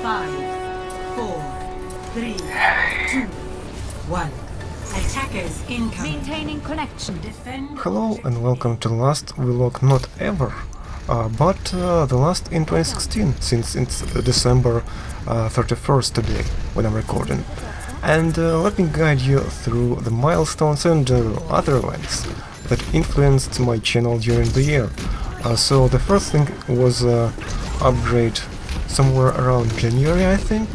5, 4, 3, 2, 1. Attackers incoming. Maintaining connection. Defend. Hello and welcome to the last vlog, not ever, but the last in 2016, since it's December 31st today when I'm recording. And let me guide you through the milestones and other events that influenced my channel during the year. So the first thing was upgrade somewhere around January, I think,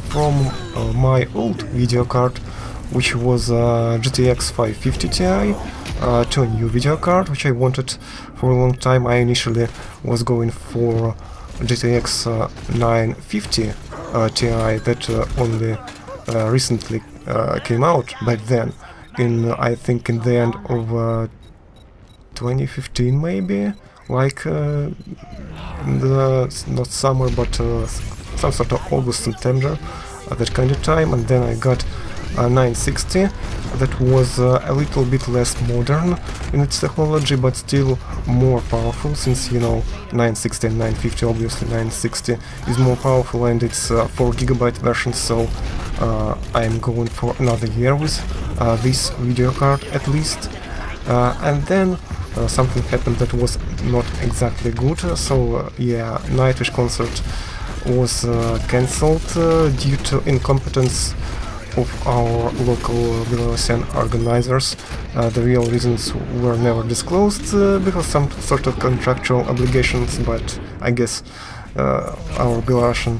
from my old video card, which was GTX 550 Ti, to a new video card, which I wanted for a long time. I initially was going for GTX 950 Ti that only recently came out back then, I think in the end of 2015 maybe, like in the, not summer, but some sort of August, September, that kind of time. And then I got 960 that was a little bit less modern in its technology, but still more powerful, since, you know, 960 and 950, obviously 960 is more powerful, and it's 4GB version, so I'm going for another year with this video card at least. And then something happened that was not exactly good, so yeah, Nightwish concert was cancelled due to incompetence of our local Belarusian organizers. The real reasons were never disclosed because some sort of contractual obligations, but I guess our Belarusian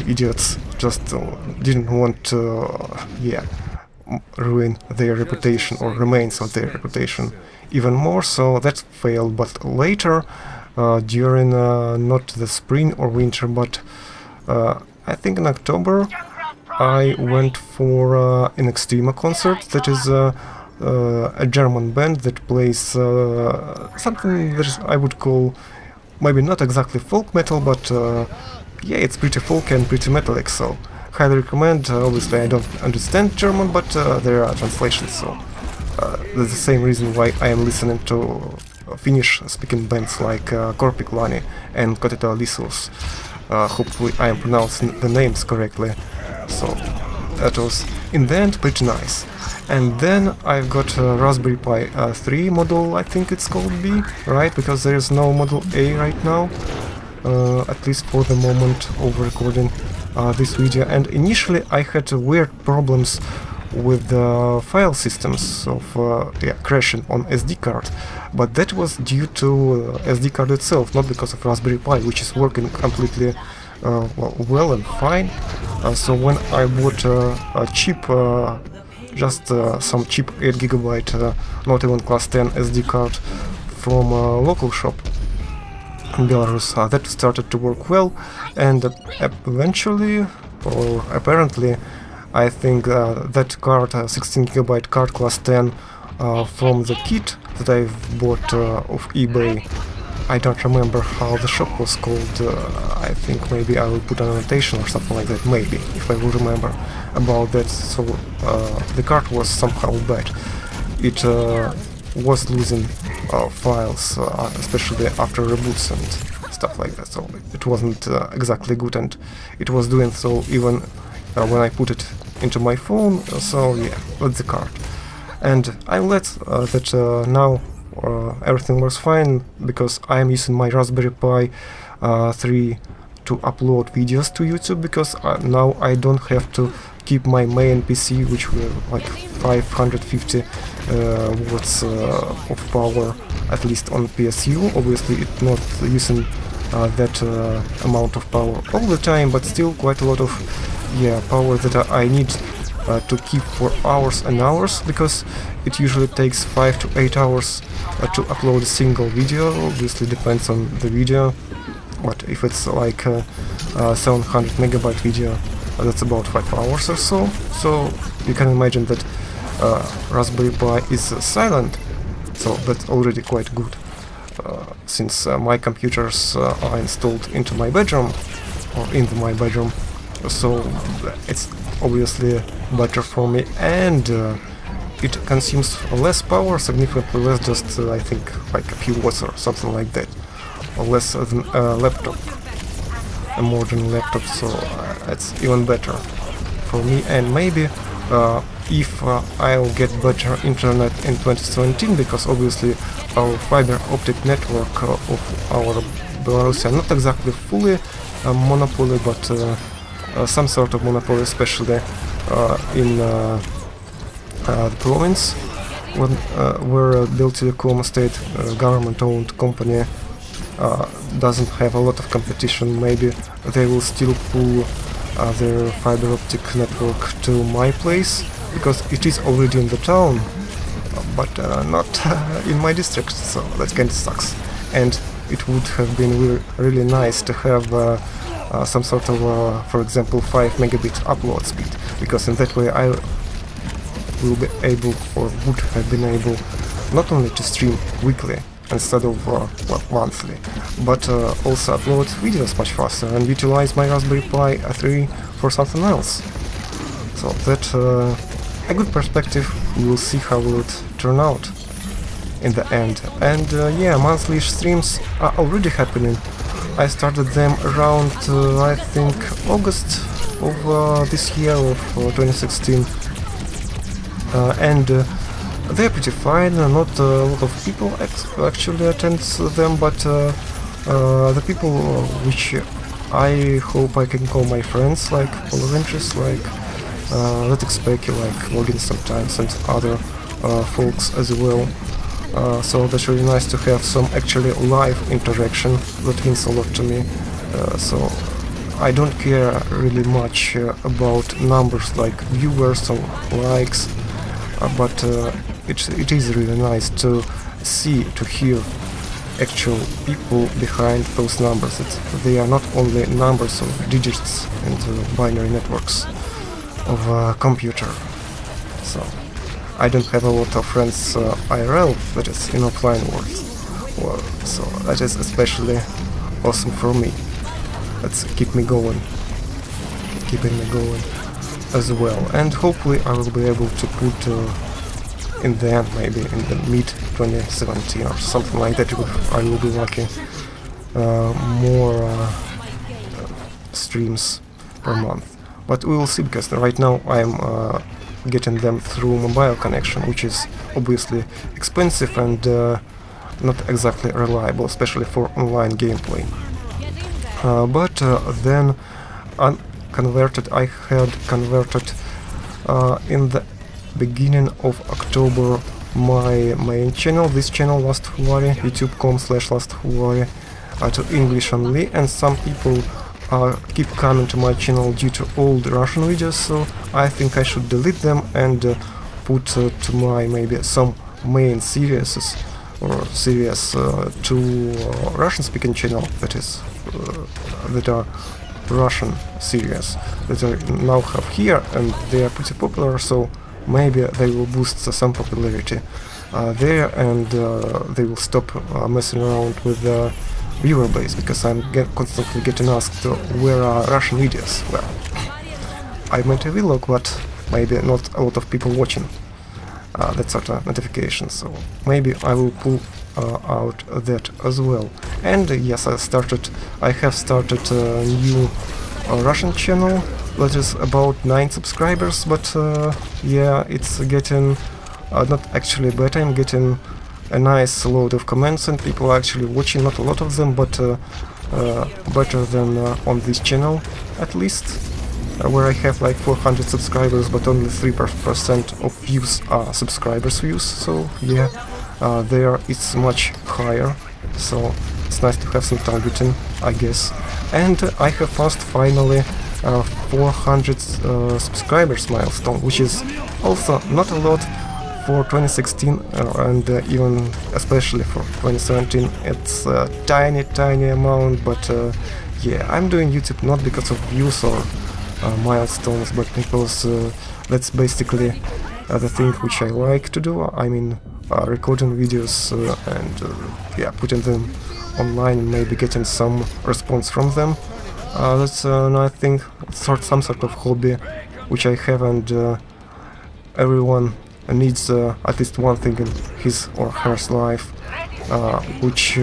idiots just didn't want to, ruin their reputation or remains of their reputation even more, so that failed. But later, during not the spring or winter, but I think in October, I went for an Extrema concert. That is a German band that plays something that I would call maybe not exactly folk metal, but yeah, it's pretty folk and pretty metallic, so highly recommend. Obviously I don't understand German, but there are translations, so that's the same reason why I am listening to Finnish-speaking bands like Korpiklani and Kotita Lisus. Hopefully I am pronouncing the names correctly. So that was in the end pretty nice. And then I've got Raspberry Pi 3 model, I think it's called B, right? Because there is no model A right now, at least for the moment of recording this video. And initially I had weird problems with the file systems of crashing on SD card, but that was due to SD card itself, not because of Raspberry Pi, which is working completely well and fine. So when I bought a cheap, just some cheap 8GB, not even class 10 SD card from a local shop in Belarus, that started to work well, and eventually, or apparently, I think that card, 16GB card class 10 from the kit that I've bought off eBay. I don't remember how the shop was called. I think maybe I will put an annotation or something like that, maybe, if I will remember about that. So the card was somehow bad. It was losing files, especially after reboots and stuff like that, so it wasn't exactly good, and it was doing so even when I put it into my phone. So yeah, that's the card. And I'm glad that now everything works fine, because I'm using my Raspberry Pi 3 to upload videos to YouTube, because now I don't have to keep my main PC, which were like 550 watts of power, at least on PSU. Obviously it's not using that amount of power all the time, but still quite a lot of power that I need to keep for hours and hours, because it usually takes 5 to 8 hours to upload a single video. Obviously depends on the video, but if it's like a 700 megabyte video, that's about 5 hours or so. So you can imagine that Raspberry Pi is silent, so that's already quite good, since my computers are installed into my bedroom, or in my bedroom, so it's obviously better for me, and it consumes less power, significantly less, just I think like a few watts or something like that, or less than a laptop. a modern laptop, so it's even better for me. And maybe if I'll get better internet in 2017, because obviously our fiber optic network of our Belarus are not exactly fully a monopoly, but some sort of monopoly, especially in the province, where Beltelecom state government-owned company doesn't have a lot of competition. Maybe they will still pull their fiber optic network to my place, because it is already in the town, but not in my district, so that kind of sucks. And it would have been really nice to have some sort of, for example, 5 megabit upload speed, because in that way I will be able, or would have been able, not only to stream weekly instead of monthly, but also upload videos much faster and utilize my Raspberry Pi 3 for something else. So that's a good perspective. We will see how will it turn out in the end. And yeah, monthly streams are already happening. I started them around I think August of this year, of 2016, and they're pretty fine. Not a lot of people actually attend them, but the people which I hope I can call my friends, like full of interest, like LastofAvari, like Logan sometimes, and other folks as well. So that's really nice to have some actually live interaction. That means a lot to me. So I don't care really much about numbers like viewers or likes, but it is really nice to see, to hear actual people behind those numbers. They are not only numbers or digits in the binary networks of a computer. So I don't have a lot of friends IRL, that is in offline world. Well, so that is especially awesome for me. That's keeping me going as well. And hopefully I will be able to put in the end, maybe in the mid 2017 or something like that, I will be lucky, more streams per month. But we will see, because right now I'm getting them through mobile connection, which is obviously expensive and not exactly reliable, especially for online gameplay. But then I had converted in the beginning of October my main channel, this channel LastofAvari, youtube.com/LastofAvari, to English only, and some people keep coming to my channel due to old Russian videos, so I think I should delete them and put to my maybe some main series or series to Russian-speaking channel, that is that are Russian series that I now have here, and they are pretty popular, so maybe they will boost some popularity there, and they will stop messing around with the viewer base, because I'm constantly getting asked where are Russian videos. Well, I made a vlog, but maybe not a lot of people watching that sort of notification, so maybe I will pull out that as well. And yes, I have started a new Russian channel that is about 9 subscribers, but yeah, it's getting not actually better. I'm getting a nice load of comments and people are actually watching, not a lot of them, but better than on this channel, at least, where I have like 400 subscribers, but only 3% of views are subscribers views, so yeah, there it's much higher, so it's nice to have some targeting, I guess. And I have passed finally 400 subscribers milestone, which is also not a lot for 2016, and even especially for 2017 it's a tiny amount, but yeah, I'm doing YouTube not because of views or milestones, but because that's basically the thing which I like to do. I mean, recording videos and yeah, putting them online and maybe getting some response from them. That's I think some sort of hobby which I have, and everyone needs at least one thing in his or her life which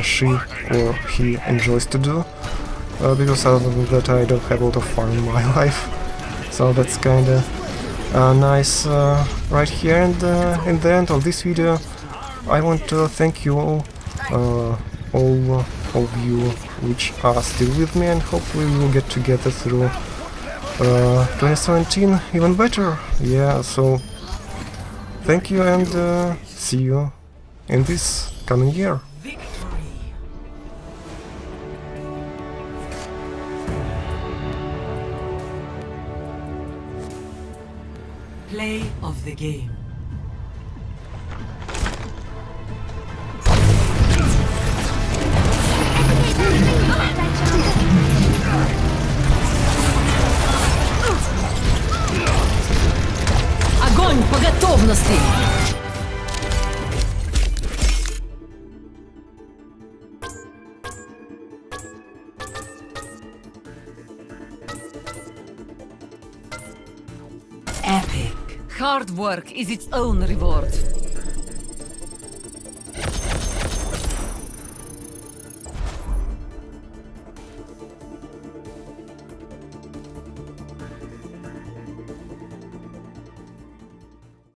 she or he enjoys to do. because other than that I don't have a lot of fun in my life. So that's kinda nice right here. And in the end of this video I want to thank you all of you which are still with me, and hopefully we will get together through 2017 even better. Yeah, so thank you, and see you in this coming year. Play of the game. Огонь по готовности! Epic. Hard work is its own reward.